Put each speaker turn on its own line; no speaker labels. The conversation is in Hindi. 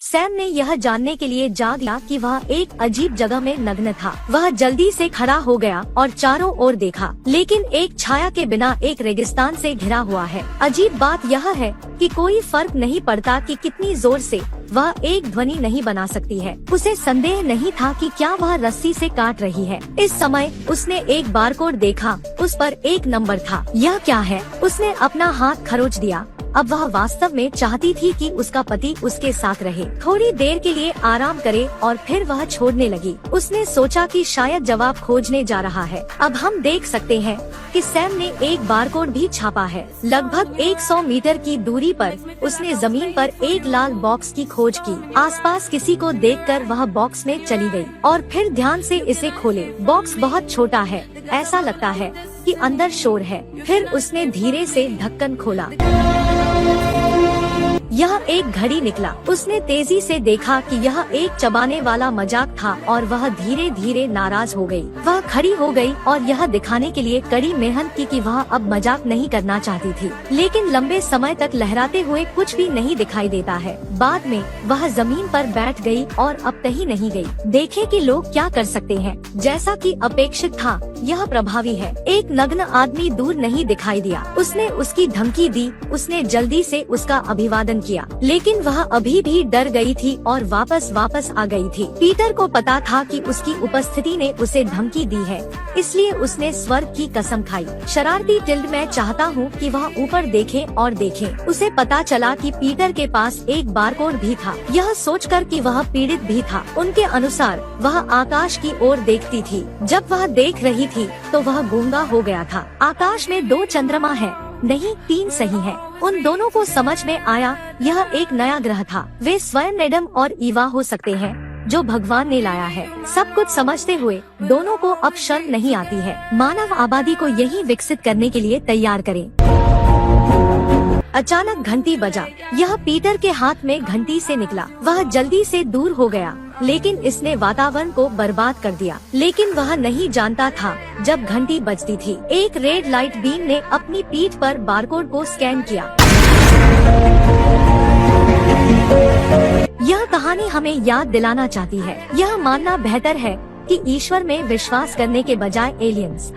सैम ने यह जानने के लिए जाग लिया कि वह एक अजीब जगह में नग्न था। वह जल्दी से खड़ा हो गया और चारों ओर देखा, लेकिन एक छाया के बिना एक रेगिस्तान से घिरा हुआ है। अजीब बात यह है कि कोई फर्क नहीं पड़ता कि कितनी जोर से वह एक ध्वनि नहीं बना सकती है। उसे संदेह नहीं था कि क्या वह रस्सी से काट रही है। इस समय उसने एक बारकोड देखा, उस पर एक नंबर था। यह क्या है? उसने अपना हाथ खरोच दिया। अब वह वास्तव में चाहती थी कि उसका पति उसके साथ रहे, थोड़ी देर के लिए आराम करे और फिर वह छोड़ने लगी। उसने सोचा कि शायद जवाब खोजने जा रहा है। अब हम देख सकते हैं कि सैम ने एक बारकोड भी छापा है। लगभग 100 मीटर की दूरी पर उसने जमीन पर एक लाल बॉक्स की खोज की। आसपास किसी को देखकर वह बॉक्स में चली गई और फिर ध्यान से इसे खोले। बॉक्स बहुत छोटा है, ऐसा लगता है कि अंदर शोर है। फिर उसने धीरे से ढक्कन खोला। यह एक घड़ी निकला। उसने तेजी से देखा कि यह एक चबाने वाला मजाक था और वह धीरे धीरे नाराज हो गई। वह खड़ी हो गई और यह दिखाने के लिए कड़ी मेहनत की कि वह अब मजाक नहीं करना चाहती थी, लेकिन लंबे समय तक लहराते हुए कुछ भी नहीं दिखाई देता है। बाद में वह जमीन पर बैठ गई और अब कहीं नहीं गई। देखे कि लोग क्या कर सकते हैं। जैसा कि अपेक्षित था, यह प्रभावी है। एक नग्न आदमी दूर नहीं दिखाई दिया। उसने उसकी धमकी दी। उसने जल्दी से उसका अभिवादन किया, लेकिन वह अभी भी डर गई थी और वापस आ गई थी। पीटर को पता था कि उसकी उपस्थिति ने उसे धमकी दी है, इसलिए उसने स्वर्ग की कसम खाई। शरारती टिल्ड, मैं चाहता हूँ कि वह ऊपर देखे और देखे। उसे पता चला कि पीटर के पास एक बारकोड भी था। यह सोचकर कि वह पीड़ित भी था। उनके अनुसार वह आकाश की ओर देखती थी। जब वह देख रही थी तो वह गूंगा हो गया था। आकाश में 2 चंद्रमा है, नहीं 3 सही है। उन दोनों को समझ में आया यह एक नया ग्रह था। वे स्वयं एडम और ईवा हो सकते हैं जो भगवान ने लाया है। सब कुछ समझते हुए दोनों को अब शर्म नहीं आती है। मानव आबादी को यही विकसित करने के लिए तैयार करें। अचानक घंटी बजा। यह पीटर के हाथ में घंटी से निकला। वह जल्दी से दूर हो गया, लेकिन इसने वातावरण को बर्बाद कर दिया। लेकिन वह नहीं जानता था, जब घंटी बजती थी, एक रेड लाइट बीम ने अपनी पीठ पर बारकोड को स्कैन किया। यह कहानी हमें याद दिलाना चाहती है, यह मानना बेहतर है कि ईश्वर में विश्वास करने के बजाय एलियंस